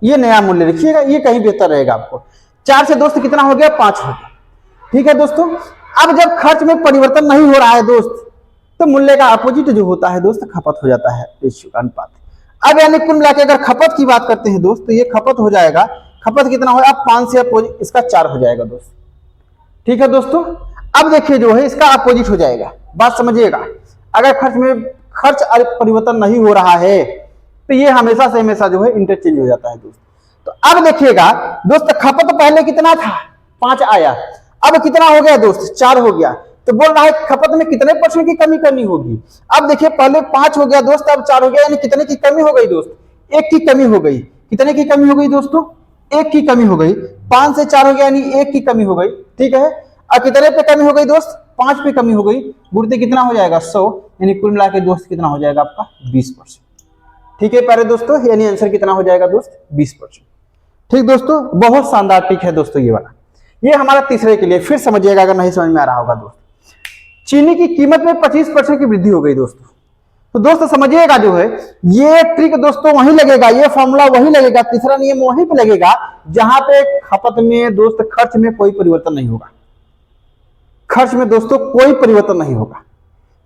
ये नया मूल्य लिखिएगा, ये कहीं बेहतर रहेगा आपको। 4 से दोस्त कितना हो गया 5 हो गया, ठीक है दोस्तों। अब जब खर्च में परिवर्तन नहीं हो रहा है दोस्त तो मूल्य का अपोजिट जो होता है दोस्त खपत हो जाता है, रेशियो का अनुपात। अब यानी कुल मिला के अगर खपत की बात करते हैं दोस्त, तो ये खपत हो जाएगा, खपत कितना होगा, अब 5 से अपोजिट इसका 4 हो जाएगा दोस्त। ठीक है दोस्तों, अब देखिए जो है इसका अपोजिट हो जाएगा, बात समझिएगा। अगर खर्च परिवर्तन नहीं हो रहा है तो ये हमेशा से हमेशा जो है इंटरचेंज हो जाता है दोस्त। तो अब देखिएगा दोस्त, खपत पहले कितना था, 5 आया, अब कितना हो गया दोस्त, 4 हो गया। तो बोल रहा है खपत में कितने % की कमी करनी होगी। अब देखिए पहले 5 हो गया दोस्त, अब 4 हो गया, यानी कितने की कमी हो गई दोस्त, 1 की कमी हो गई। कितने की कमी हो गई दोस्तों, 1 की कमी हो गई। 5 से 4 हो गया यानी 1 की कमी हो गई। ठीक है, अब कितने पे कमी हो गई दोस्त, 5 पे कमी हो गई। गुणते कितना हो जाएगा, 100, यानी कुल मिला के दोस्त कितना हो जाएगा आपका, 20%। ठीक है प्यारे दोस्तों, यानी आंसर कितना हो जाएगा दोस्त, 20%। ठीक दोस्तों, बहुत शानदार ट्रिक है दोस्तों ये वाला। ये हमारा तीसरे के लिए, फिर समझिएगा अगर नहीं समझ में आ रहा होगा दोस्त। चीनी की कीमत में 25% की वृद्धि हो गई दोस्तों। तो दोस्तों समझिएगा जो है ये ट्रिक दोस्तों वहीं लगेगा, ये फॉर्मूला वहीं लगेगा, तीसरा नियम वहीं पे लगेगा जहां पे खपत में दोस्त खर्च में कोई परिवर्तन नहीं होगा। खर्च में दोस्तों कोई परिवर्तन नहीं होगा,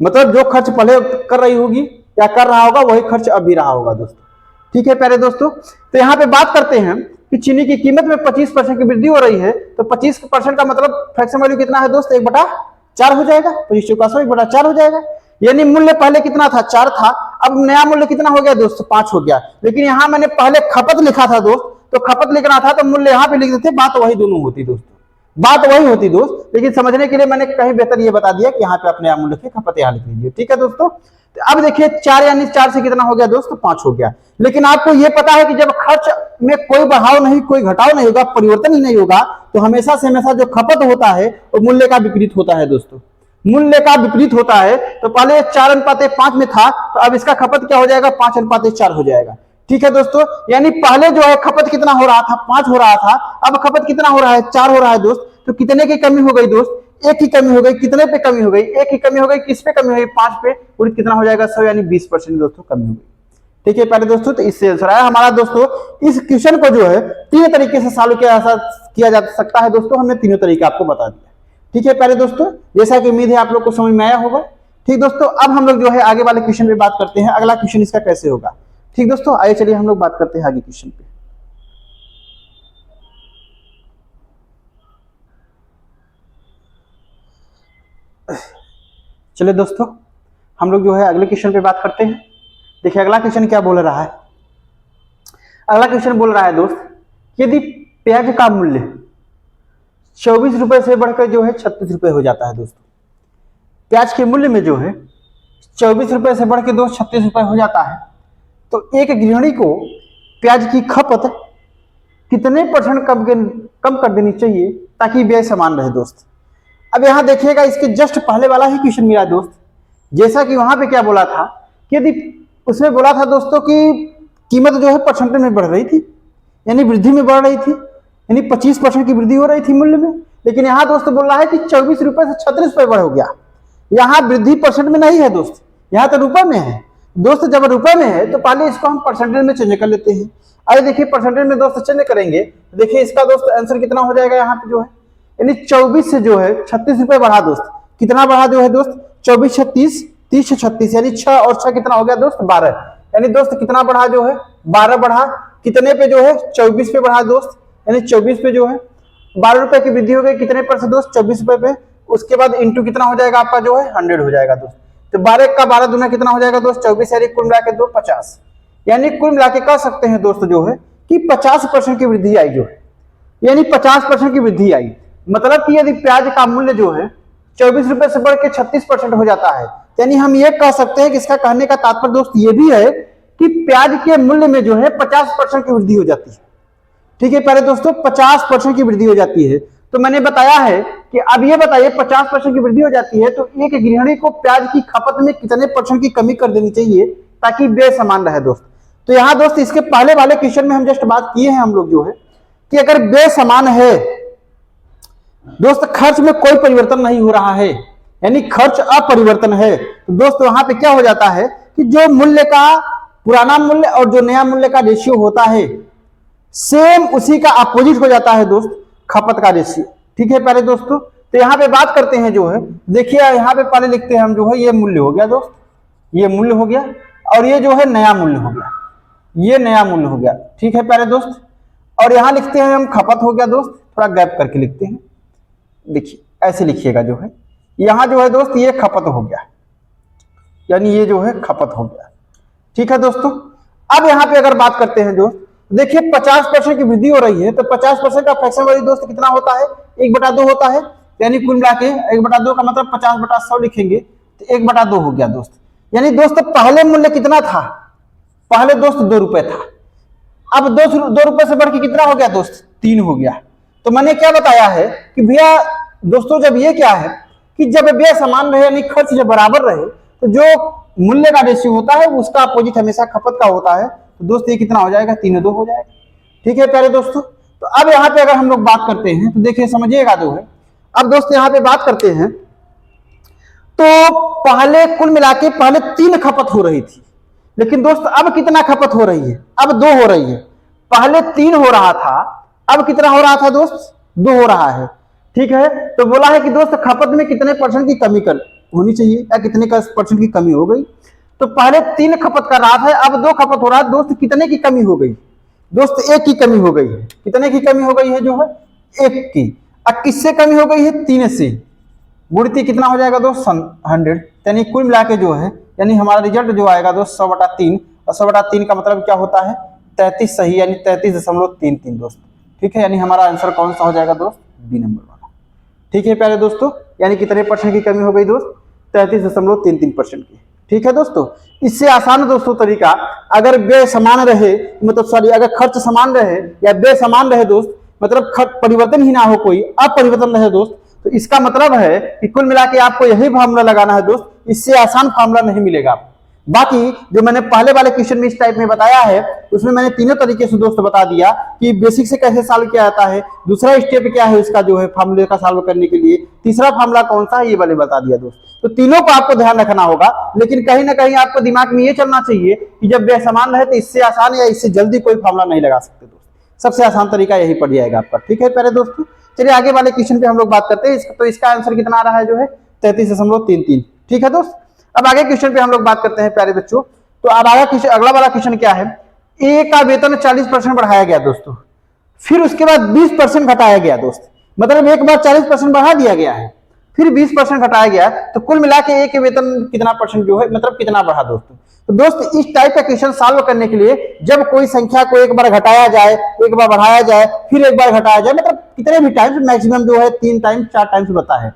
मतलब जो खर्च पहले कर रही होगी या कर रहा होगा वही खर्च अब भी रहा होगा दोस्तों। ठीक है प्यारे दोस्तों, तो यहाँ पे बात करते हैं कि चीनी की कीमत में 25% की वृद्धि हो रही है, तो 25% का मतलब फ्रैक्शन वैल्यू कितना है दोस्त, 1/4 हो जाएगा, 25/4 हो जाएगा। यानी मूल्य पहले कितना था, 4 था, अब नया मूल्य कितना हो गया दोस्त, 5 हो गया। लेकिन यहाँ मैंने पहले खपत लिखा था दोस्त, तो खपत लिखना था तो मूल्य यहाँ पे लिख देते, बात वही दोनों होती दोस्त, बात वही होती दोस्त। लेकिन समझने के लिए मैंने कहीं बेहतर ये बता दिया कि यहाँ पे आप नया मूल्य लिखिए, खपत यहाँ लिख लीजिए। ठीक है दोस्तों, तो अब देखिए 4 यानी 4 से कितना हो गया दोस्त, 5 हो गया। लेकिन आपको यह पता है कि जब खर्च में कोई बढ़ाव नहीं, कोई घटाव नहीं होगा, परिवर्तन ही नहीं होगा, तो हमेशा से हमेशा जो खपत होता है वो मूल्य का विपरीत होता है दोस्तों, मूल्य का विपरीत होता है। तो पहले 4:5 में था, तो अब इसका खपत क्या हो जाएगा, 5:4 हो जाएगा। ठीक है दोस्तों, यानी पहले जो है खपत कितना हो रहा था, 5 हो रहा था, अब खपत कितना हो रहा है, 4 हो रहा है दोस्त। तो कितने की कमी हो गई दोस्त, 1 की कमी हो गई। कितने पे कमी हो गई, 1 की कमी हो गई, किस पे कमी हो गई, 5 पे, और कितना हो जाएगा, 100, यानी 20% दोस्तों कमी हो गई। ठीक है प्यारे दोस्तों, तो इससे आंसर आया हमारा दोस्तों। इस क्वेश्चन को जो है 3 तरीके से सॉल्व किया जा सकता है दोस्तों, हमने तीनों तरीके आपको बता दिया। ठीक है प्यारे दोस्तों, जैसा कि उम्मीद है आप लोग को समझ में आया होगा। ठीक दोस्तों, अब हम लोग जो है आगे वाले क्वेश्चन पे बात करते हैं, अगला क्वेश्चन इसका कैसे होगा। ठीक दोस्तों, आइए चलिए हम लोग बात करते हैं आगे क्वेश्चन पे। चलिए दोस्तों, हम लोग जो है अगले क्वेश्चन पे बात करते हैं। देखिए अगला क्वेश्चन क्या बोल रहा है, अगला क्वेश्चन बोल रहा है दोस्त, यदि प्याज का मूल्य 24 रुपए से बढ़कर जो है 36 रुपए हो जाता है दोस्तों, प्याज के मूल्य में जो है 24 रुपए से बढ़ के दोस्त 36 रुपए हो जाता है, तो एक गृहिणी को प्याज की खपत कितने % कम कर देनी चाहिए ताकि व्यय समान रहे दोस्त। अब यहां देखिएगा, इसके जस्ट पहले वाला ही क्वेश्चन मेरा दोस्त, जैसा कि वहां पे क्या बोला था कि यदि उसमें बोला था दोस्तों कि कीमत जो है % में बढ़ रही थी, यानी वृद्धि में बढ़ रही थी, यानी 25% की वृद्धि हो रही थी मूल्य में। लेकिन यहाँ दोस्तों बोल रहा है कि 24 रुपए से 36 रुपए बढ़ हो गया। यहाँ वृद्धि % में नहीं है दोस्त, यहाँ तो रुपए में है दोस्त। जब रुपए में है तो पहले इसको हम परसेंटेज में चेंज कर लेते हैं। अरे देखिए परसेंटेज में दोस्त चेंज करेंगे, देखिए इसका दोस्त आंसर कितना हो जाएगा यहाँ पे जो है, यानी 24 से जो है 36 रुपए बढ़ा दोस्त, कितना बढ़ा जो है दोस्त, 24 36, 30 से 36, यानी 6 और 6 कितना हो गया दोस्त, 12, यानी दोस्त कितना बढ़ा जो है, 12 बढ़ा। कितने पे जो है, 24 पे बढ़ा दोस्त, यानी 24 पे जो है 12 रुपए की वृद्धि हो गई। कितने पर से दोस्त, 24 रुपए पे। उसके बाद इंटू कितना हो जाएगा आपका जो है, 100 हो जाएगा दोस्त। तो 12 का 12 दूना कितना हो जाएगा दोस्त, 24, यानी कुल मिला के 50, यानी कुल मिला के कह सकते हैं दोस्त जो है कि 50% की वृद्धि आई जो है, यानी 50% की वृद्धि आई। मतलब कि यदि प्याज का मूल्य जो है 24 रुपए से बढ़ के 36% हो जाता है, यानी हम ये कह सकते हैं कि इसका कहने का तात्पर्य दोस्त ये भी है कि प्याज के मूल्य में जो है 50% की वृद्धि हो जाती है। ठीक है प्यारे दोस्तों, 50% की वृद्धि हो जाती है। तो मैंने बताया है कि अब ये बताइए 50% की वृद्धि हो जाती है तो एक गृहिणी को प्याज की खपत में कितने % की कमी कर देनी चाहिए ताकि व्यय समान रहे दोस्त। तो यहाँ दोस्त इसके पहले वाले क्वेश्चन में हम जस्ट बात किए हैं हम लोग जो है कि अगर व्यय समान है दोस्त, खर्च में कोई परिवर्तन नहीं हो रहा है, यानी खर्च अपरिवर्तन है, तो दोस्त वहां पे क्या हो जाता है कि जो मूल्य का पुराना मूल्य और जो नया मूल्य का रेशियो होता है सेम उसी का अपोजिट हो जाता है दोस्त, खपत का रेशियो। ठीक है प्यारे दोस्तों, तो यहाँ पे बात करते हैं जो है, देखिए यहाँ पे पहले लिखते हैं हम जो है, ये मूल्य हो गया दोस्त, ये मूल्य हो गया और ये जो है नया मूल्य हो गया। ये नया मूल्य हो गया। ठीक है प्यारे दोस्त, और यहां लिखते हैं हम खपत हो गया दोस्त, थोड़ा गैप करके लिखते हैं, देखिए ऐसे लिखिएगा जो है, यहां जो है दोस्त ये खपत हो गया, यानी ये जो है खपत हो गया। ठीक है दोस्तों, अब यहाँ पे अगर बात करते हैं दोस्त, देखिए 50% की वृद्धि हो रही है, तो 50% का फ्रैक्शन वैल्यू दोस्त कितना होता है, 1/2 होता है, यानी कुल मिला के 1/2 का मतलब 50/100 लिखेंगे तो 1/2 हो गया दोस्त। यानी दोस्त पहले मूल्य कितना था, पहले दोस्त 2 रुपए था, अब 2 रुपए से बढ़ के कितना हो गया दोस्त, 3 हो गया। तो मैंने क्या बताया है कि भैया दोस्तों, जब ये क्या है कि जब व्यय समान रहे यानी खर्च जब बराबर रहे, तो जो मूल्य का रेशियो होता है उसका अपोजिट हमेशा खपत का होता है। तो दोस्त ये कितना हो जाएगा, 3/2 हो जाएगा। ठीक है प्यारे दोस्तों, तो अब यहाँ पे अगर हम लोग बात करते हैं तो देखिए समझिएगा जो है, अब दोस्त यहाँ पे बात करते हैं तो पहले कुल मिला के पहले 3 खपत हो रही थी, लेकिन दोस्त अब कितना खपत हो रही है, अब 2 हो रही है। पहले 3 हो रहा था, अब कितना हो रहा था दोस्त, 2 हो रहा है। ठीक है, तो बोला है कि दोस्त खपत में कितने परसेंट की कमी कर होनी चाहिए, या कितने का परसेंट की कमी हो गई। तो पहले 3 खपत कर रहा था, अब 2 खपत हो रहा है दोस्त, कितने की कमी हो गई दोस्त, 1 की कमी हो गई है। कितने की कमी हो गई है जो है, 1 की। अब किससे कमी हो गई है, 3 से। गुणती कितना हो जाएगा दोस्त, 100, यानी कुल मिला के जो है, यानी हमारा रिजल्ट जो आएगा दोस्त 100/3, और 100/3 का मतलब क्या होता है, 33 सही, यानी 33.33 दोस्त। ठीक है, यानी हमारा आंसर कौन सा हो जाएगा दोस्त, बी नंबर वाला। ठीक है प्यारे दोस्तों, यानी कितने परसेंट की कमी हो गई दोस्त, 33.33% की। ठीक है दोस्तों, इससे आसान दोस्तों तरीका, अगर व्यय समान रहे, मतलब सॉरी अगर खर्च समान रहे या व्यय समान रहे दोस्त, मतलब परिवर्तन ही ना हो, कोई अपरिवर्तन रहे दोस्त, तो इसका मतलब है कि कुल मिला के आपको यही फार्मूला लगाना है दोस्त, इससे आसान फार्मूला नहीं मिलेगा। बाकी जो मैंने पहले वाले क्वेश्चन में इस टाइप में बताया है, उसमें मैंने तीनों तरीके से दोस्त बता दिया कि बेसिक से कैसे सॉल्व किया जाता है, दूसरा स्टेप क्या है उसका जो है फार्मूले का सॉल्व करने के लिए, तीसरा फार्मूला कौन सा है ये वाले बता दिया दोस्त। तो तीनों को आपको ध्यान रखना होगा, लेकिन कहीं ना कहीं आपको दिमाग में ये चलना चाहिए कि जब वे समान रहे तो इससे आसान या इससे जल्दी कोई फार्मूला नहीं लगा सकते दोस्त, सबसे आसान तरीका यही पड़ जाएगा आपका। ठीक है प्यारे दोस्तों, चलिए आगे वाले क्वेश्चन पे हम लोग बात करते हैं। तो इसका आंसर कितना आ रहा है जो है, 33.33। ठीक है दोस्त, अब आगे क्वेश्चन पे हम लोग बात करते हैं प्यारे बच्चों। तो अब अगला वाला क्वेश्चन क्या है, ए का वेतन 40% बढ़ाया गया दोस्तों, फिर उसके बाद 20% घटाया गया दोस्त, मतलब एक बार 40% बढ़ा दिया गया है, फिर 20% घटाया गया, तो कुल मिला के ए के वेतन कितना परसेंट जो है, मतलब कितना बढ़ा दोस्तों। तो दोस्त इस टाइप का क्वेश्चन सॉल्व करने के लिए जब कोई संख्या को एक बार घटाया जाए, एक बार बढ़ाया जाए, फिर एक बार घटाया जाए, मतलब कितने भी टाइम्स, मैक्सिमम जो है 3 टाइम्स 4 टाइम्स बता है।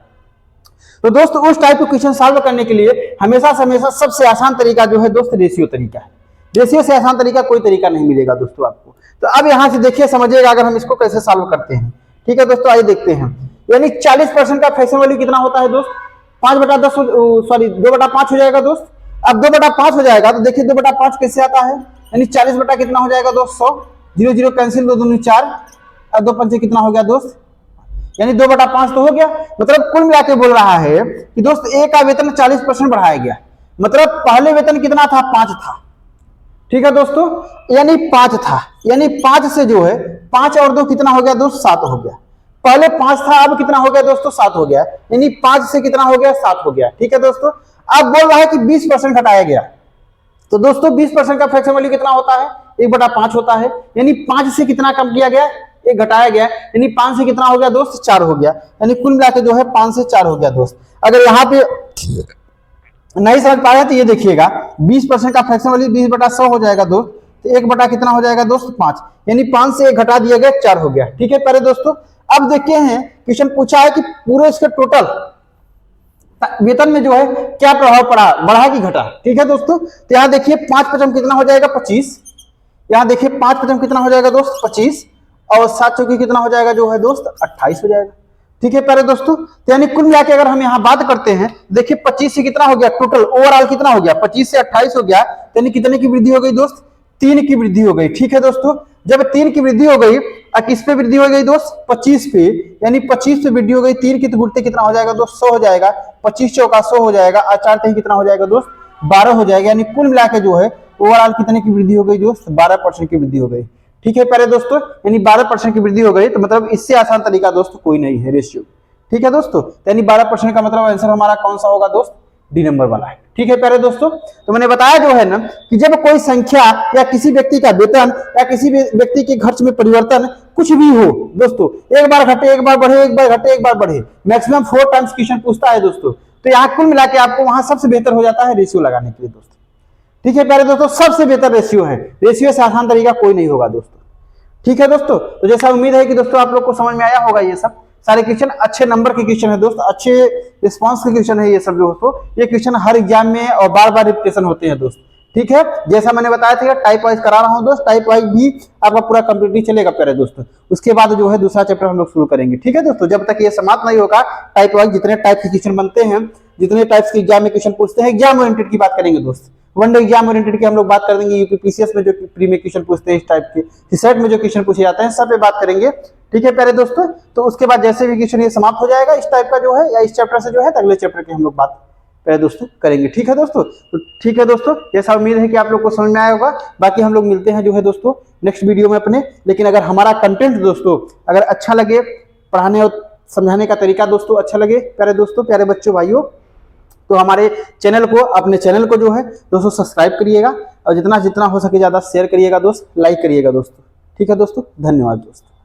तो दोस्तों उस टाइप के क्वेश्चन सॉल्व करने के लिए हमेशा से हमेशा सबसे आसान तरीका जो है दोस्त रेशियो तरीका है। रेशियो से आसान तरीका कोई तरीका नहीं मिलेगा दोस्तों आपको। तो अब यहां से देखिए समझिएगा अगर हम इसको कैसे सॉल्व करते हैं। ठीक है दोस्तों, आइए देखते हैं। यानी 40% का फ्रैक्शन वैल्यू कितना होता है दोस्त, 5/10 सॉरी 2/5 हो जाएगा दोस्त। अब 2/5 हो जाएगा तो देखिए 2/5 कैसे आता है, यानी 40 बटा कितना हो जाएगा दोस्त, 100, 0 0 कैंसिल, 2 दूनी 4, और 2 पंचे कितना हो गया दोस्त, यानी 2/5 तो हो गया। मतलब कुल मिला के बोल रहा है कि दोस्त ए का वेतन 40% बढ़ाया गया, मतलब पहले वेतन कितना था, 5 था। ठीक है दोस्तों, यानी 5 था, यानी 5 से जो है 5 और 2 कितना हो गया दोस्त, 7 हो गया। पहले 5 था, अब कितना हो गया दोस्तों, 7 हो गया, यानी 5 से कितना हो गया, 7 हो गया। ठीक है दोस्तों, अब बोल रहा है कि 20% घटाया गया, तो दोस्तों 20% का फ्रैक्शन वैल्यू कितना होता है, 1/5 होता है, यानी 5 से कितना कम किया गया, एक घटाया गया, यानी 5 से कितना हो गया दोस्त, 4 हो गया, यानी कुल मिला के जो है 5 से 4 हो गया दोस्त। अगर यहाँ पे नहीं समझ पाया तो ये देखिएगा 20% का फ्रैक्शन वैल्यू 20/100 हो जाएगा दोस्त, तो 1 बटा कितना हो जाएगा दोस्त, 5, यानी 5 से 1 घटा दिया गया, 4 हो गया। ठीक है प्यारे दोस्तों, अब देखते हैं क्वेश्चन पूछा है कि पूरे इसके टोटल वेतन में जो है क्या प्रभाव पड़ा, बढ़ा कि घटा। ठीक है दोस्तों, तो यहाँ देखिए 5 कितना हो जाएगा, 25, यहाँ देखिए 5 कितना हो जाएगा दोस्त, 25, और 7 चौकी कितना हो जाएगा जो है दोस्त, 28 हो जाएगा। ठीक है प्यारे दोस्तों, तो यानी कुल मिला के अगर हम यहाँ बात करते हैं, देखिए 25 से कितना हो गया, टोटल ओवरऑल कितना हो गया, 25 से 28 हो गया, यानी कितने की वृद्धि हो गई दोस्त, 3 की वृद्धि हो गई। ठीक है दोस्तों, जब 3 की वृद्धि हो गई, किस पे वृद्धि हो गई दोस्त, 25 पे, यानी 25 पे वृद्धि हो गई, 3 की तो गुणते कितना हो जाएगा दोस्त, 100 हो जाएगा, 25 चौका 100 हो जाएगा, और 4 3 कितना हो जाएगा दोस्त, 12 हो जाएगा, यानी कुल मिला के जो है ओवरऑल कितने की वृद्धि हो गई दोस्त, 12% की वृद्धि हो गई। ठीक है प्यारे दोस्तों, यानी 12% की वृद्धि हो गई, तो मतलब इससे आसान तरीका दोस्तों कोई नहीं है रेशियो। ठीक है दोस्तों, यानी 12% का मतलब आंसर हमारा कौन सा होगा दोस्त, डी नंबर वाला है। ठीक है प्यारे दोस्तों, तो मैंने बताया जो है ना कि जब कोई संख्या या किसी व्यक्ति का वेतन या किसी भी व्यक्ति के खर्च में परिवर्तन कुछ भी हो दोस्तों, एक बार घटे एक बार बढ़े, एक बार घटे एक बार बढ़े, मैक्सिमम 4 टाइम्स क्वेश्चन पूछता है दोस्तों। तो यहाँ कुल मिला के आपको वहां सबसे बेहतर हो जाता है रेशियो लगाने के लिए दोस्तों। ठीक है प्यारे दोस्तों, सबसे बेहतर रेशियो है, रेशियो से आसान तरीका कोई नहीं होगा दोस्तों। ठीक है दोस्तों, तो जैसा उम्मीद है कि दोस्तों आप लोग को समझ में आया होगा, ये सब सारे क्वेश्चन अच्छे नंबर के क्वेश्चन है दोस्तों, अच्छे रिस्पांस के क्वेश्चन है ये सब दोस्तों। ये क्वेश्चन हर एग्जाम में और बार बार रिपीटेशन होते हैं दोस्त। ठीक है, जैसा मैंने बताया था टाइप वाइज करा रहा हूं दोस्त, टाइप वाइज भी आपका पूरा कंप्लीटली चलेगा प्यारे दोस्तों। उसके बाद जो है दूसरा चैप्टर हम लोग शुरू करेंगे। ठीक है दोस्तों, जब तक ये समाप्त नहीं होगा टाइप वाइज जितने टाइप के क्वेश्चन बनते हैं, जितने टाइप्स के एग्जाम में क्वेश्चन पूछते हैं, एग्जाम ओरिएंटेड की बात करेंगे दोस्त। वनडे एग्जाम ओरिएंटेड की हम लोग बात कर देंगे, यूपीपीसीएस में जो प्री में क्वेश्चन पूछते हैं इस टाइप के, सीसेट में जो क्वेश्चन पूछे जाते हैं, सब पे बात करेंगे। ठीक है प्यारे दोस्तों, तो उसके बाद जैसे भी क्वेश्चन ये समाप्त हो जाएगा इस टाइप का जो है या इस चैप्टर से जो है, तो अगले चैप्टर की हम लोग बात प्यारे दोस्तों करेंगे। ठीक है दोस्तों, तो ठीक है दोस्तों, जैसा उम्मीद है कि आप लोग को समझ में आया होगा। बाकी हम लोग मिलते हैं जो है दोस्तों नेक्स्ट वीडियो में अपने। लेकिन अगर हमारा कंटेंट दोस्तों अगर अच्छा लगे, पढ़ाने और समझाने का तरीका दोस्तों अच्छा लगे प्यारे दोस्तों, प्यारे बच्चों भाइयों, तो हमारे चैनल को, अपने चैनल को जो है दोस्तों सब्सक्राइब करिएगा और जितना जितना हो सके ज्यादा शेयर करिएगा दोस्त, लाइक करिएगा दोस्तों। ठीक है दोस्तों, धन्यवाद दोस्तों।